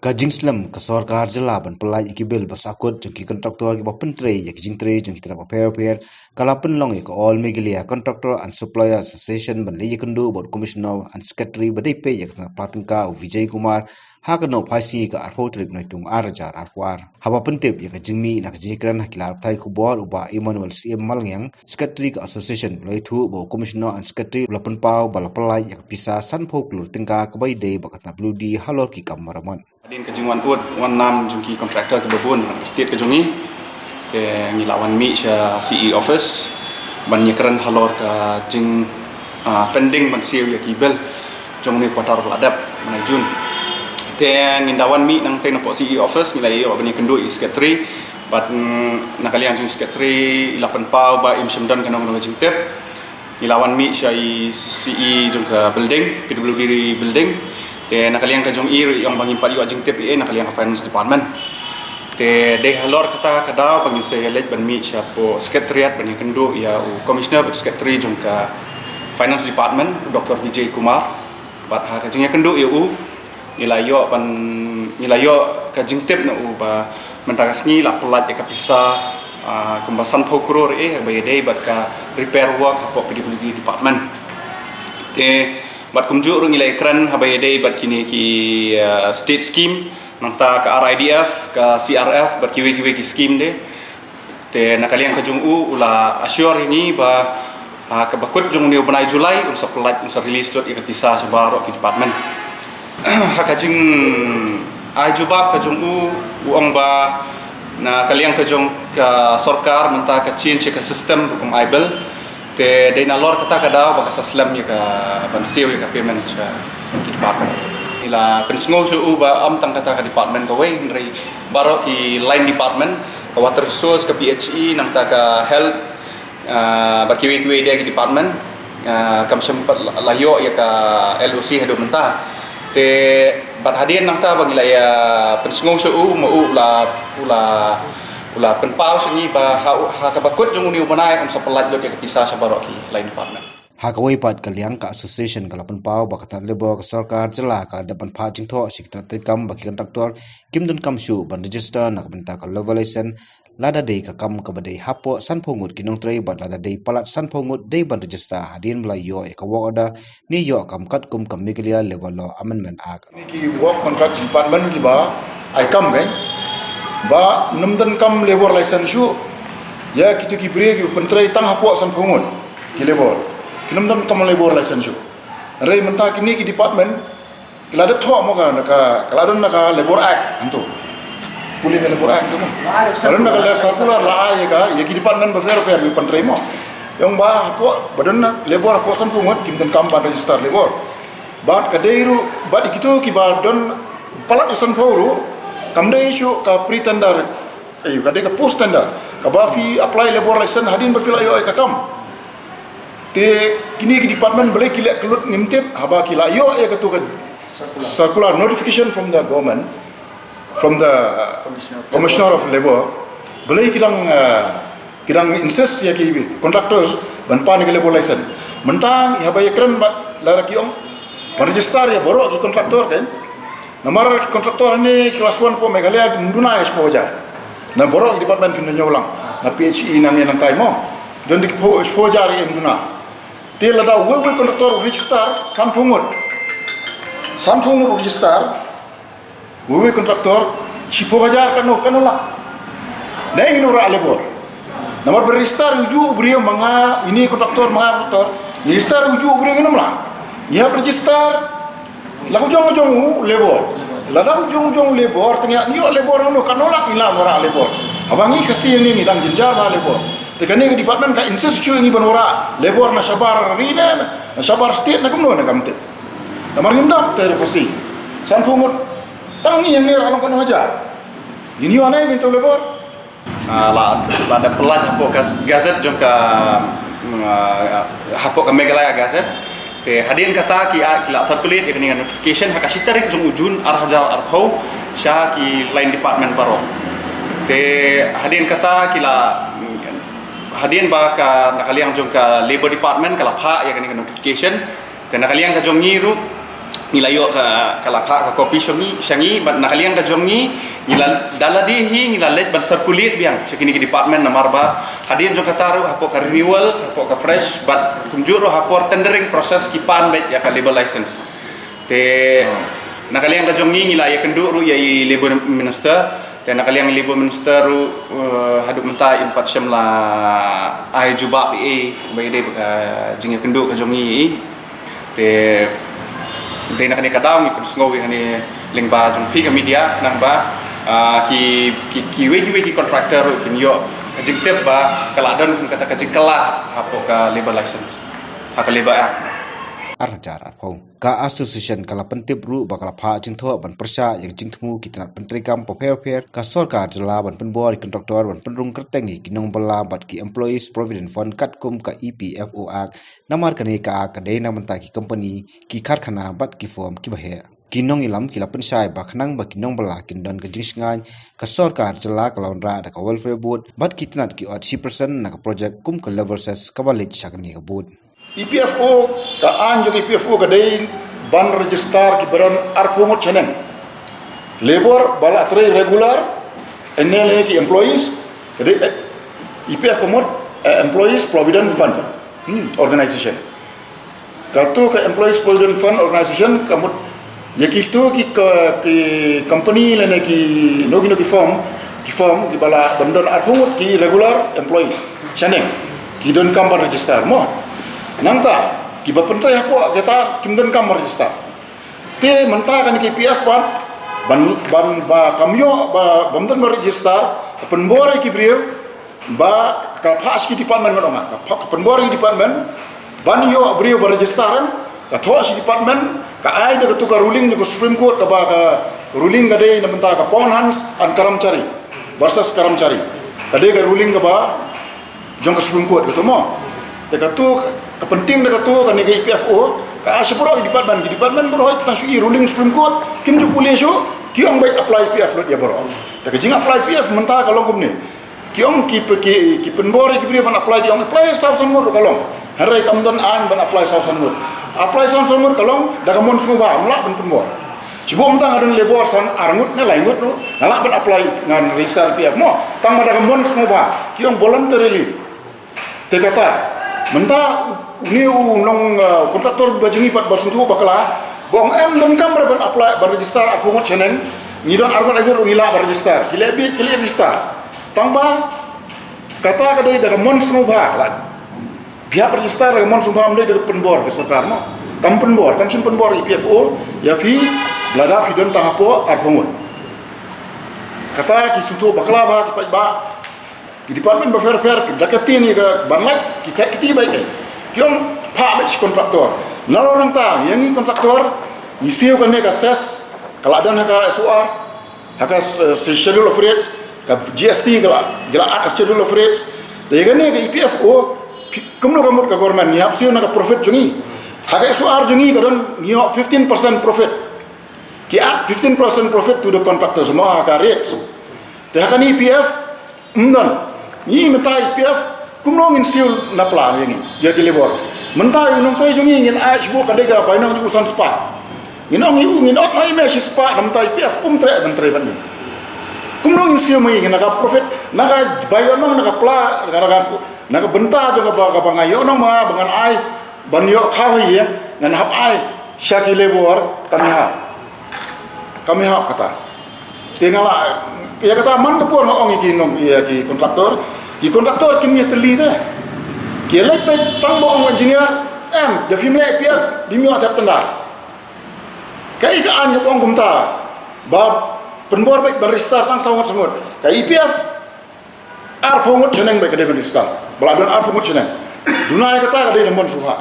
Kajing Slam ke Sarkar Jela ban pelai ikibil basakut jengki kontraktor ki bapentre ya kijing tre jengki tera pair kalapen long ya ke all megilia contractor and supplier association ban le yakendu board commissioner and secretary badai pe ya kana patengka Vijay Kumar ha kano phasi ka arho trip noitung arjar arwar haba pentep ya kijing mi na kijikran hakila thai ku board uba Emmanuel CM Malangyang secretary ka association loi thu bo commissioner and secretary lapen pau balapalai ya pisa sanpho klur tingka kabai de bakatna bludi halor ki kamaraman Adin ke jingwan ut wan nam jungki kontraktor ke babun state ke jungi ke ngilawan mi sya CE office ban nyekran halor ke jing pending man siu ya kibel jong ni kwatar beladap mana jun te ngindawan mi nang teng po CE office ngilai yo ban kendu secretary bat nakalian jung secretary 8 pau ba im semdan kanong no jing tep ngilawan mi sya CE jung ke building PWD building te nakaliang ka jong iri yang bangin pali wajing tep nakaliang ka finance department te de halor kata kada bangin se elect ban mi siapo secretariat ban kendo ya commissioner secretary jong ka finance department Dr. Vijay Kumar bat ha ka jing kendo ya ilayo ban ilayo ka jing tep na ba mentagasngi la pelat ya ka pisa kumbasan pokror bayade bat ka repair work hapo PWD department te bat kumju rung ilai kran habayade bat kini ki state scheme nangta ka RIDF ka CRF bat kiwe ki scheme de te nakaliang ka jung ula assure ini ba ka bakut jung ni banai Julai unsa pelat unsa release dot ya pisa sebaro ki department ha ka jing ai jubab ka jung uang ba na kaliang ka jung ka sarkar menta ka change ka system hukum aibel te dai nalor kata kada baka saslam ya ka bansiw ya ka payment sa department ila pensngo su ba am tang kata ka department ka way ndri baro ki line department ka water resource ka PHE nang ta ka health ba kiwi dia ki department kam sempat layo ya ka LOC hado menta te bat hadian nang ta bangila ya pensngo su mau ula penpau sini ba ha ka bakut jung ni ubanai on sapelat lo ke pisah sa baroki lain department hakawai pat kaliang ka association kalapan pau bakatan labor ka sarkar jela ka dapan pha jingtho sikta tekam baki kontraktor kimdun kamsu ban register nak benta ka levelation lada dei ka kam ka badai hapo sanphongut kinong trei bat lada dei palat sanphongut dei ban register hadin bla yo e ka work order ni yo kam kat kum kamiglia level law amendment act ni ki work contract department ki ba I come kan ba namdan kam labor license shu ya kitu ki bre ki pentrai tang hapo san phongun ki labor kinamdan kam labor license shu rei menta kini ki department kiladat tho mo ka kaladon naka labor act antu puli ka labor act tu kaladon naka circular la ya ka ya ki department ba fair ki pentrai mo yang ba hapo badan labor hapo san phongun kimdan kam ba register labor ba kadeiru ba dikitu ki ba don palat san phoro kamda isu ka pretender kade ka post tender ka bafi apply labor license hadin bafil ayo ka kam te kini ki department boleh kilak kelut ngimtip haba kila ayo ka tu ka circular notification from the government from the commissioner of labor boleh kidang insist ya ki contractors ban pan ki labor license mentang haba yakran bat laraki ong register ya borok ki contractor kan namar kontraktor ni kelas 1 po Meghalaya menduna exposure na borok department fin nyolang na PHE nang yang tai mo dan di exposure yang menduna tela da we kontraktor register sanpungut register we kontraktor cipo hajar kanola na inura labor namar register uju brio manga ini kontraktor register uju brio ngamla ya register lagu jong labor lada ujung labor tengah ni labor no kanolak ila ora labor abangi kasi ni dang jinjar ma labor tekani ke department ka insist chu ni banora labor na sabar rina na sabar state na kumno na kamte namar ngimdam te kasi sanpungut tangi yang ni alang kono hajar ini ana yang to labor la ada pelat hapo gazet jong ka hapo ka Meghalaya gazet te hadin kata ki kila circulate ya dengan notification hak asitarik jung ujun arhajar arpau sya ki line department baro te hadin kata kila hadin ba ka nakaliang jung ka labor department kala pha ya dengan notification te nakaliang ka jung ngiru ngilayo ka kalapha ka kopi shongi shangi ban nakaliang ka jongi ngila daladi hi ngila let ban circulate biang sekini ki department namar ba hadir jo kataru hapo ka renewal hapo ka fresh but kumjuro hapo tendering process ki pan bet ya ka labor license te nakaliang ka jongi ngila ya kendu ru ya labor minister te nakaliang labor minister ru hadu mentai 4 syam la ai juba be bai de jing kendu ka jongi te day na kani kadaw ni pungsngowi ani lingba jung pi ka media nang ba ki we contractor kinyo jingtep ba kaladan kung kata kajingkala hapo ka labor license ka labor act arjar arpau ka association kala pentip ru bakala pha jingtho ban persya yang jingthmu kitnat pentri kam popher ka sarkar jala ban penbor kontraktor ban penrung kertengi kinong bala bat ki employees provident fund katkum ka EPFO ak namar kani ka dei namanta ki company ki karkhana bat ki form ki bahe kinong ilam kila pensai bakhnang ba kinong bala kindon ka jingsngan ka sarkar jala kalonra da ka welfare board bat kitnat ki 80% na ka project kum ka level ses ka balit sakni ka board EPFO ka anjung EPFO ka dei ban register ki beron arpungut chenen labor bala tre regular enele ki employees ka dei EPF komod employees provident fund organization katu ka employees provident fund organization kamut yakitu ki company lene ki nogi form ki bala bandon arpungut ki regular employees chenen ki don kambar register mo nangta ki bapentrai aku kita kimden kam register te menta kan ki PF ban ba kamyo ba bamden register penbor ki brio ba ka pas ki department ngonga ka penbor ki department ban yo brio registeran ka thos department ka ai de tu ka ruling de Supreme Court ka ba ka ruling ka de menta ka pon hans an karamchari versus karamchari ka de ka ruling ka ba jong ka Supreme Court ka mo te ka tu kepenting dekat tu kan negara EPFO ka asipura di department bro tang sui ruling Supreme Court kim ju pulis yo ki ong bai apply PF lot ya bro tak jing apply PF menta kalong kum ni ki ong ki penbor ki bri ban apply di ong apply south samur kalong harai kamdon an ban apply south samur kalong da kamon suba mla ban penbor cibo menta ngadon labor san arngut na laingut no nala ban apply ngan register PF mo tang da kamon suba ki ong voluntarily te kata menta ni nong kontraktor bajungi pat basuntu bakala bong dan kam ban apply ban register aku ngot chenen ni don argon agur ngila ban register kilebi kili register tangba kata kadai daga mon sumba kala pihak register daga mon sumba amde dari penbor ke sarkar mo kam penbor kan sim penbor EPFO ya fi blada fi don tahapo argongot kata ki sutu bakala ba ki ba di department fair dakatin ni ke banlak kita baik kiong pa bech kontraktor nalorang ta yang ni kontraktor ni siu kan ka ses kalau ada ka SOR haka schedule of rates ka GST gala at schedule of rates de kan ni ka EPFO kumno kamut ka government ni hap siu na ka profit jungi haka SOR jungi kadon ni 15% profit ki at 15% profit to the contractor semua ka rates de haka ni EPF ni mentai PF kumnongin siul na plan yang ya kilebor mentai unong trai jungi ngin ach bu kadega bainang di usan spa nginong yu nginot mai me spa mentai PF tre mentrai bani kumnongin siul mai ngina ka profit naga bayanong naga pla naga benta jo ka bangayo nong ma bangan ai banyo khawi yang nan hap ai syakilebor kami ha kata tinggal ya kata man kapur ngong iki nom ya ki kontraktor kimnya teli dah ki lek pe tang bo engineer de fimle PF di mi atap tendar kai ka an ngong kumta ba penbor baik beristar tang sangot kai PF ar phongot cheneng baik de beristar baladon ar phongot cheneng dunai kata ka de mon suha